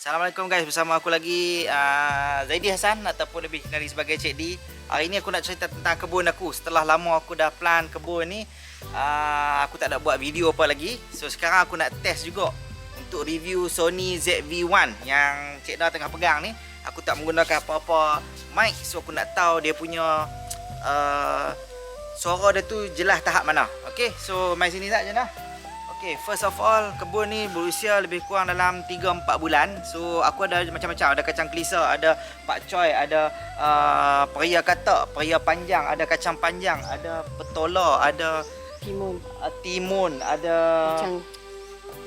Assalamualaikum guys, bersama aku lagi Zaidi Hassan ataupun lebih dikenali sebagai Cik D. Hari ni aku nak cerita tentang kebun aku. Setelah lama aku dah plan kebun ni, aku tak nak buat video apa lagi. So sekarang aku nak test juga untuk review Sony ZV-1 yang Cik D tengah pegang ni. Aku tak menggunakan apa-apa mic, so aku nak tahu dia punya suara dia tu jelas tahap mana. Okay, so mai sini tak je dah. Okay, first of all, kebun ni berusia lebih kurang dalam 3-4 bulan. So, aku ada macam-macam. Ada kacang kelisa, ada pakcoy, ada peria katak, peria panjang, ada kacang panjang, ada petola, ada timun, ada Kacang.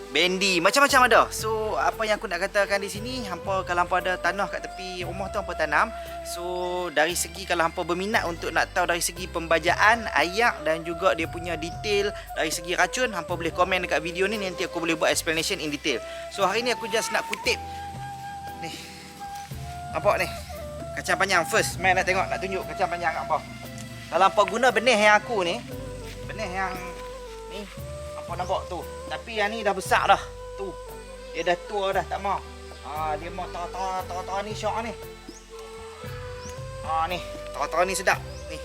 bendi, macam-macam ada. So, apa yang aku nak katakan di sini, hampa kalau hampa ada tanah kat tepi rumah tu hampa tanam. So, dari segi kalau hampa berminat untuk nak tahu dari segi pembajaan, ayak dan juga dia punya detail dari segi racun, hampa boleh komen dekat video ni, nanti aku boleh buat explanation in detail. So, hari ni aku just nak kutip ni. Nampak ni? Kacang panjang first. Mai nak tengok, nak tunjuk kacang panjang apa. Kalau hampa guna benih yang aku ni, benih yang ni, hampa nampak tu. Tapi yang ni dah besar dah. Tu. Dia dah tua dah, tak mau. Dia mau tara-tara ni syok ni. Ni, tara-tara ni sedap. Ni.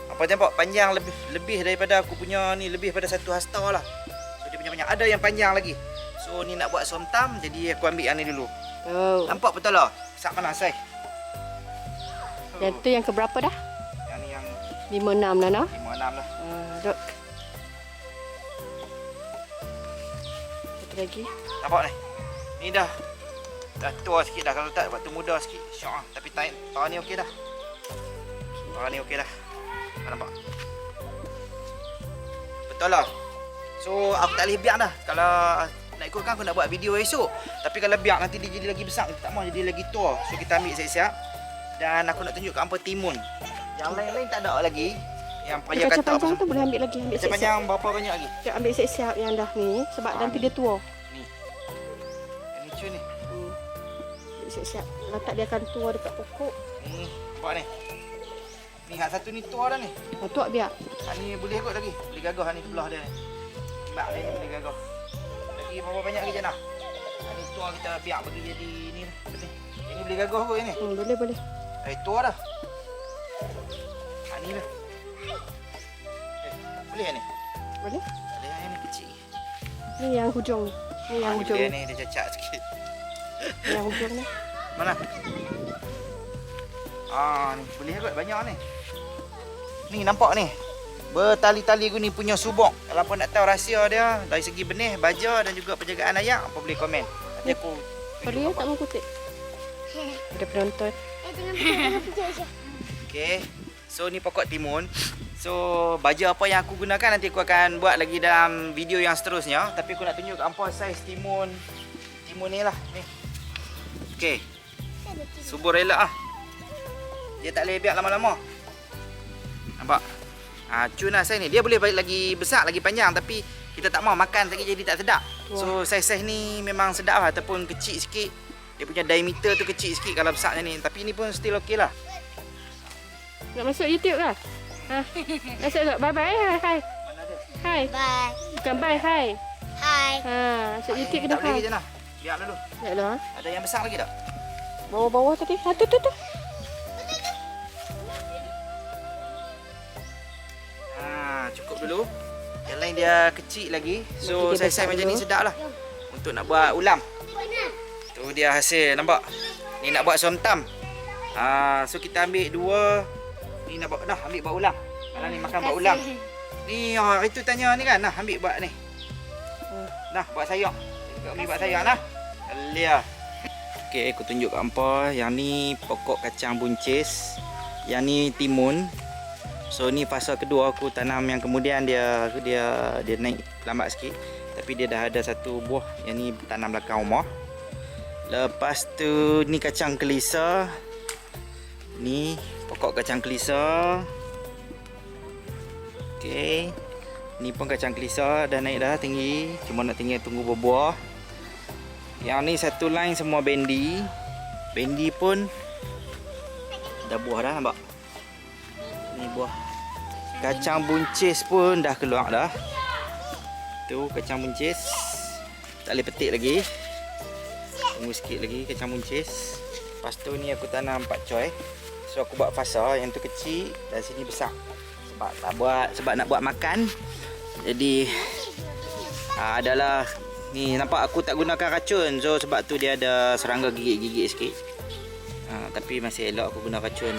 Apa nampak panjang lebih daripada aku punya ni, lebih pada 1 hasta lah. So dia punya panjang. Ada yang panjang lagi. So ni nak buat somtam, jadi aku ambil yang ni dulu. Oh. Nampak betul lah? Besar mana saiz? Yang tu yang keberapa dah? Yang ni yang 5-6 dah noh. 5-6 lah. Duk. Satu lagi. Nampak ni? Ni dah tua sikit dah. Kalau tak waktu muda sikit syok lah. Tapi tahun ni okey dah. Tahun ni okey dah. Nampak? Betul lah. So aku tak boleh biar dah. Kalau nak ikutkan aku nak buat video esok. Tapi kalau biar nanti dia jadi lagi besar, kita tak mau jadi lagi tua. So kita ambil siap-siap. Dan aku nak tunjuk kat hampa timun. Yang lain-lain tak ada lagi. Yang payah Kacang kata panjang tu boleh ambil lagi. Ambil kacang siap-siap. panjang berapa banyak lagi? Dia ambil siap-siap yang dah ni. Sebab nanti dia tua. Ni. Yang ni cun ni. Ambil siap-siap. Kalau tak dia akan tua dekat pokok. Ni, nampak ni. Ni hak satu ni tua dah ni. Tuak biar. Hak ni boleh kot lagi. Boleh gagah hak ni sebelah dia ni. Mbak dia ni boleh gagah. Lagi berapa banyak lagi Jana? Hak ni tua kita biar bagi jadi ni lah. Betul. Yang ni boleh gagah kot yang ni. Boleh. Tua dah. Hak ni lah. Boleh yang ni? Boleh. Boleh yang ni kecil. Ni yang hujung. Ni yang Ni hujung. boleh ni dia cacat sikit. Yang hujung ni. Mana? Ni boleh kot banyak ni. Ni nampak ni. Bertali-tali guni punya subok. Kalau apa nak tahu rahsia dia dari segi benih, baja dan juga penjagaan ayak, apa boleh komen. Nanti aku Korea tak mau kutip. Ada penonton. okey. So ni pokok timun. So baja apa yang aku gunakan nanti aku akan buat lagi dalam video yang seterusnya. Tapi aku nak tunjuk kat hampa saiz timun. Timun ni lah ni. Okey. Subur elok ah. Dia tak boleh biar lama-lama. Nampak? Cun lah saiz ni. Dia boleh lagi besar, lagi panjang. Tapi kita tak mau makan lagi jadi tak sedap. So saiz-saiz ni memang sedap lah. Ataupun kecil sikit. Dia punya diameter tu kecil sikit kalau besarnya ni. Tapi ni pun still okey lah. Nak masuk YouTube ke? Masuk tak? Bye-bye. Hai. Mana dia? Hai. Bye. Bukan bye. Hai. Hai. Masuk YouTube Ni kena tak boleh hai. je lah. Biar dulu. Taklah. Ada yang besar lagi tak? Bawah-bawah tadi. Tu. Cukup dulu. Yang lain dia kecil lagi. So Nanti dia saiz-saiz besar macam ni dulu. sedap lah. Untuk nak buat ulam. Tu dia hasil, nampak? Ni nak buat somtam. So kita ambil 2. Ni nak buat dah ambil buat ulam. Kalau ni makan buat ulam. Ni itu tanya ni kan, nah ambil buat ni. Nah buat sayur. Ambil buat sayur lah. Alia. Okey, aku tunjuk kat hampa. Yang ni pokok kacang buncis. Yang ni timun. So ni fasa kedua aku tanam, yang kemudian dia naik lambat sikit. Tapi dia dah ada satu buah. Yang ni tanam belakang rumah. Lepas tu ni kacang kelisa. Ni pokok kacang kelisa. Okey. Ni pun kacang kelisa dah naik dah tinggi. Cuma nak tinggal tunggu berbuah. Yang ni satu line semua bendi. Bendi pun dah buah dah, nampak? Ni buah. Kacang buncis pun dah keluar dah. Tu kacang buncis. Tak boleh petik lagi. Tunggu sikit lagi kacang buncis. Lepas tu ni aku tanam pakcoy. So aku buat fasa, yang tu kecil dan sini besar. Sebab nak buat makan. Jadi adalah ni, nampak aku tak gunakan racun. So sebab tu dia ada serangga gigit-gigit sikit. Tapi masih elok aku guna racun.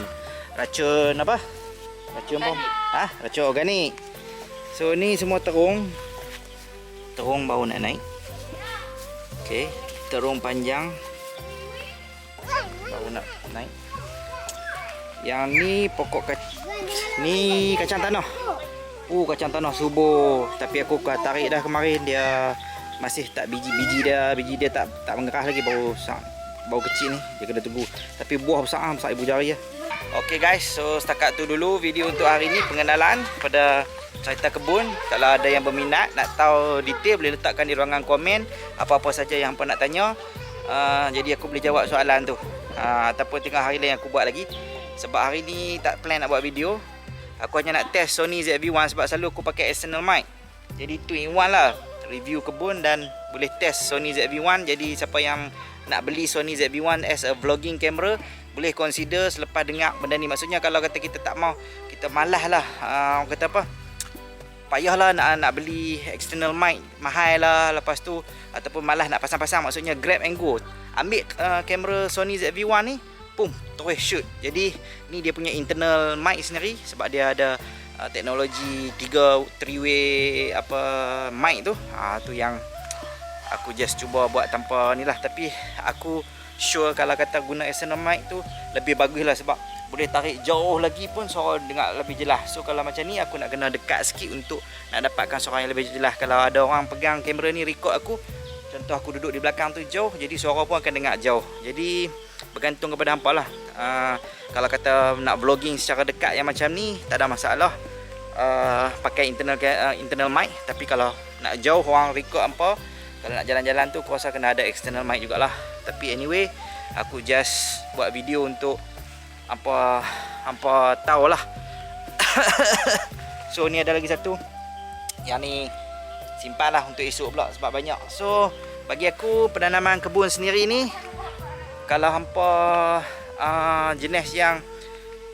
Racun apa? Racun bom. Racun organik. So ni semua terung. Terung baru nak naik. Okey, terung panjang baru nak naik. Yang ni pokok ni kacang tanah. Kacang tanah subur. Tapi aku tarik dah kemarin, dia masih tak biji dia tak mengerah lagi, baru kecil ni. Dia kena tunggu. Tapi buah besar ibu jari lah. Okey guys, so setakat tu dulu video untuk hari ni, pengenalan pada cerita kebun. Kalau ada yang berminat nak tahu detail, boleh letakkan di ruangan komen apa-apa saja yang hampa nak tanya. Jadi aku boleh jawab soalan tu. Ataupun tengah hari lain aku buat lagi. Sebab hari ni tak plan nak buat video. Aku hanya nak test Sony ZV-1 sebab selalu aku pakai external mic. Jadi 2-in-1 lah. Review kebun dan boleh test Sony ZV-1. Jadi siapa yang nak beli Sony ZV-1 as a vlogging camera, boleh consider selepas dengar benda ni. Maksudnya kalau kata kita tak mau, kita malas lah, orang kata apa, payahlah nak beli external mic mahal lah, lepas tu ataupun malas nak pasang-pasang. Maksudnya grab and go, ambil kamera Sony ZV-1 ni, pum, terus shoot. Jadi ni dia punya internal mic sendiri, sebab dia ada teknologi 3-way apa mic tu. Tu yang aku just cuba buat tanpa ni lah. Tapi aku sure kalau kata guna external mic tu lebih bagus lah, sebab boleh tarik jauh lagi pun suara dengar lebih jelas. So kalau macam ni aku nak kena dekat sikit untuk nak dapatkan suara yang lebih jelas. Kalau ada orang pegang kamera ni record aku, contoh aku duduk di belakang tu jauh, jadi suara pun akan dengar jauh. Jadi bergantung kepada hampa lah. Kalau kata nak vlogging secara dekat yang macam ni, tak ada masalah pakai internal mic. Tapi kalau nak jauh orang record hampa, kalau nak jalan-jalan tu aku rasa kena ada external mic jugalah. Tapi anyway, aku just buat video untuk hampa tahulah. So ni ada lagi satu. Yang ni simpanlah untuk esok pula sebab banyak. So bagi aku penanaman kebun sendiri ni, kalau hampa jenis yang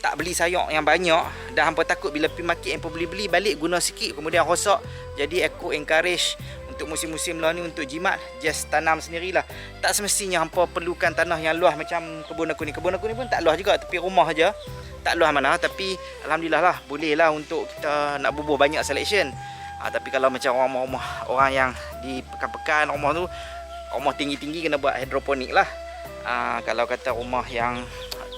tak beli sayur yang banyak dan hampa takut bila pergi market hampa beli balik guna sikit kemudian rosak, jadi aku encourage untuk musim-musim lah ni, untuk jimat, just tanam sendirilah. Tak semestinya hampa perlukan tanah yang luas macam kebun aku ni. Kebun aku ni pun tak luas juga, tepi rumah aja. Tak luas mana, tapi alhamdulillah lah, boleh lah untuk kita nak bubuh banyak selection. Tapi kalau macam rumah orang yang di pekan-pekan, rumah tu rumah tinggi-tinggi, kena buat hidroponik lah. Kalau kata rumah yang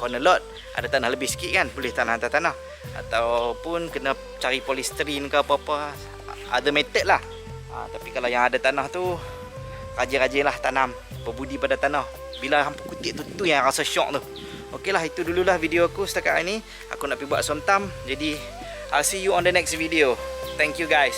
corner lot, ada tanah lebih sikit kan, boleh tanam atas tanah, ataupun kena cari polystyrene ke apa-apa, ada method lah. Tapi kalau yang ada tanah tu, rajin-rajin lah tanam, berbudi pada tanah. Bila hampa kutip tu yang rasa syok tu. Okey lah, itu dululah video aku setakat hari ni. Aku nak pergi buat somtam. Jadi I'll see you on the next video. Thank you guys.